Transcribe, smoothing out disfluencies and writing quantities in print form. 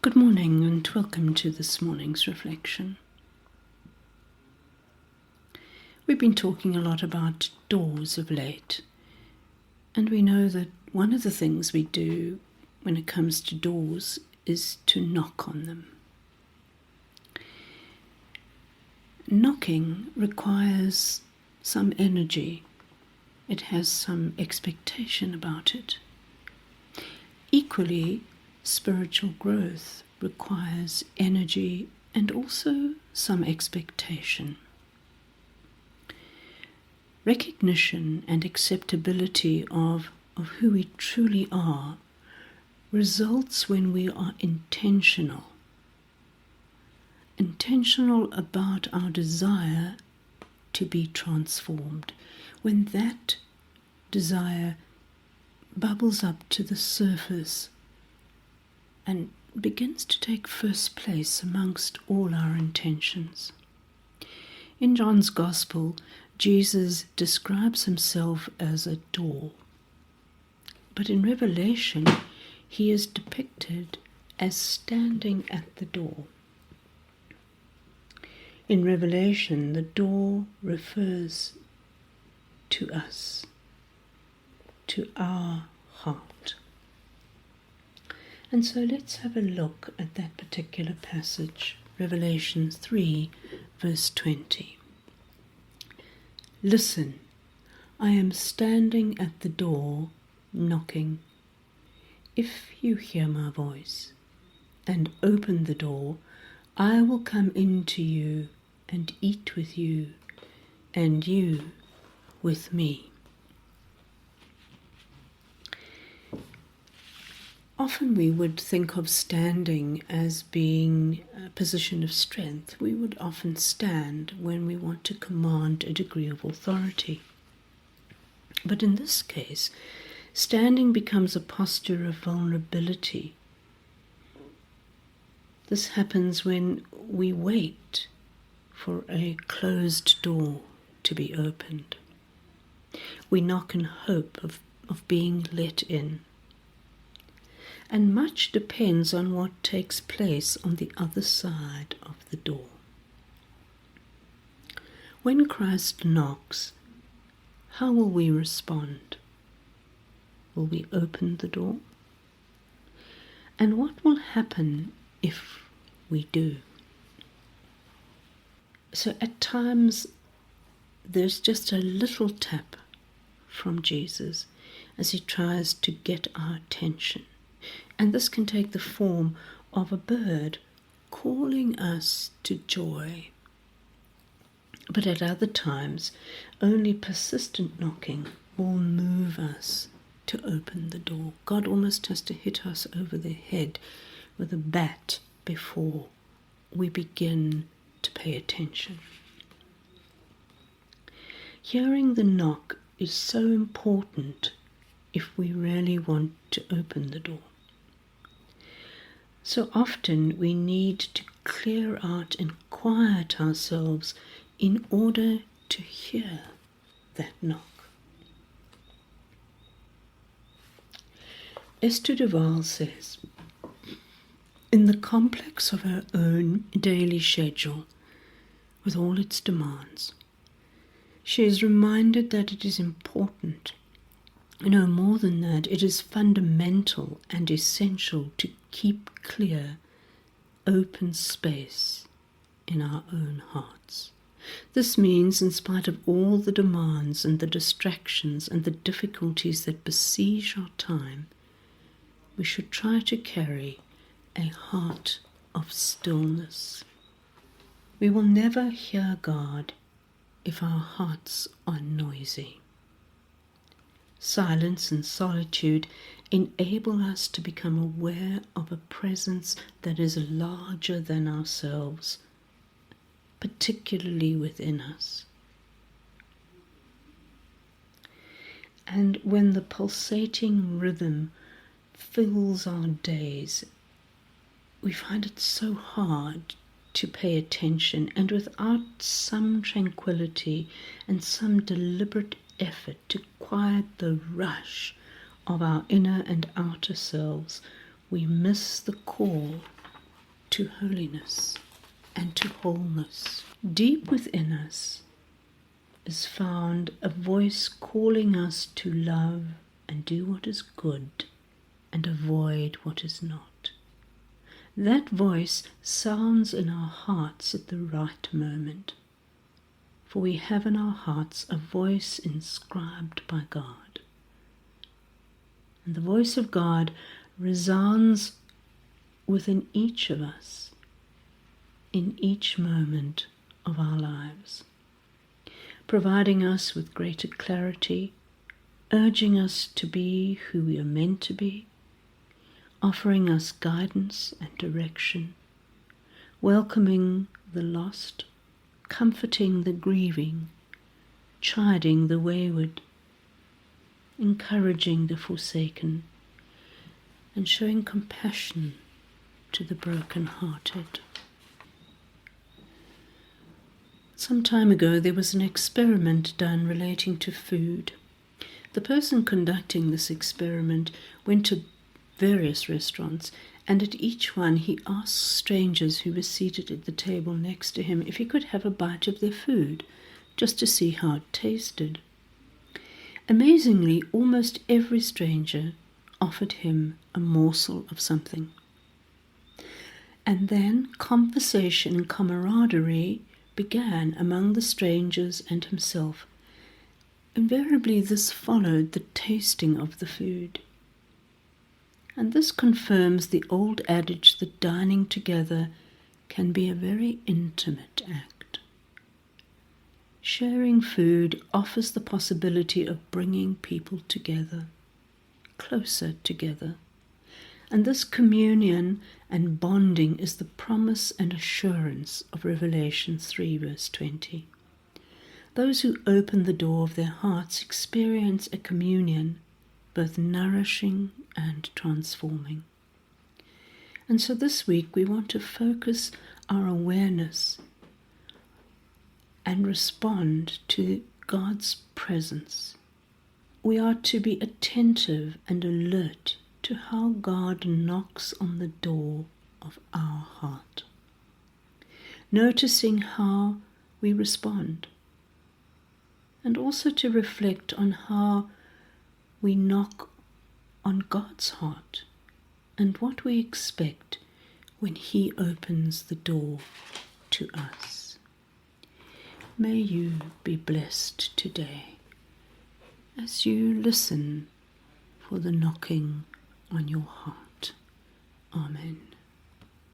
Good morning and welcome to this morning's reflection. We've been talking a lot about doors of late, and we know that one of the things we do when it comes to doors is to knock on them. Knocking requires some energy. It has some expectation about it. Equally, spiritual growth requires energy and also some expectation. Recognition and acceptability of who we truly are results when we are intentional about our desire to be transformed. When that desire bubbles up to the surface and begins to take first place amongst all our intentions. In John's Gospel, Jesus describes himself as a door, but in Revelation, he is depicted as standing at the door. In Revelation, the door refers to us, to our heart. And so let's have a look at that particular passage, Revelation 3, verse 20. Listen, I am standing at the door, knocking. If you hear my voice and open the door, I will come into you and eat with you, and you with me. Often we would think of standing as being a position of strength. We would often stand when we want to command a degree of authority. But in this case, standing becomes a posture of vulnerability. This happens when we wait for a closed door to be opened. We knock in hope of being let in. And much depends on what takes place on the other side of the door. When Christ knocks, how will we respond? Will we open the door? And what will happen if we do? So at times, there's just a little tap from Jesus as he tries to get our attention. And this can take the form of a bird calling us to joy. But at other times, only persistent knocking will move us to open the door. God almost has to hit us over the head with a bat before we begin to pay attention. Hearing the knock is so important if we really want to open the door. So often we need to clear out and quiet ourselves in order to hear that knock. Esther Duval says, in the complex of her own daily schedule, with all its demands, she is reminded that it is important. No, more than that, it is fundamental and essential to keep clear, open space in our own hearts. This means, in spite of all the demands and the distractions and the difficulties that besiege our time, we should try to carry a heart of stillness. We will never hear God if our hearts are noisy. Silence and solitude enable us to become aware of a presence that is larger than ourselves, particularly within us. And when the pulsating rhythm fills our days, we find it so hard to pay attention, and without some tranquility and some deliberate effort to quiet the rush of our inner and outer selves, we miss the call to holiness and to wholeness. Deep within us is found a voice calling us to love and do what is good and avoid what is not. That voice sounds in our hearts at the right moment, for we have in our hearts a voice inscribed by God. And the voice of God resounds within each of us in each moment of our lives, providing us with greater clarity, urging us to be who we are meant to be, offering us guidance and direction, welcoming the lost, comforting the grieving, chiding the wayward, encouraging the forsaken, and showing compassion to the broken-hearted. Some time ago there was an experiment done relating to food. The person conducting this experiment went to various restaurants, and at each one he asked strangers who were seated at the table next to him if he could have a bite of their food, just to see how it tasted. Amazingly, almost every stranger offered him a morsel of something. And then conversation and camaraderie began among the strangers and himself. Invariably this followed the tasting of the food. And this confirms the old adage that dining together can be a very intimate act. Sharing food offers the possibility of bringing people together, closer together. And this communion and bonding is the promise and assurance of Revelation 3 verse 20. Those who open the door of their hearts experience a communion both nourishing and transforming. And so this week we want to focus our awareness and respond to God's presence. We are to be attentive and alert to how God knocks on the door of our heart, noticing how we respond, and also to reflect on how we knock on God's heart and what we expect when He opens the door to us. May you be blessed today as you listen for the knocking on your heart. Amen.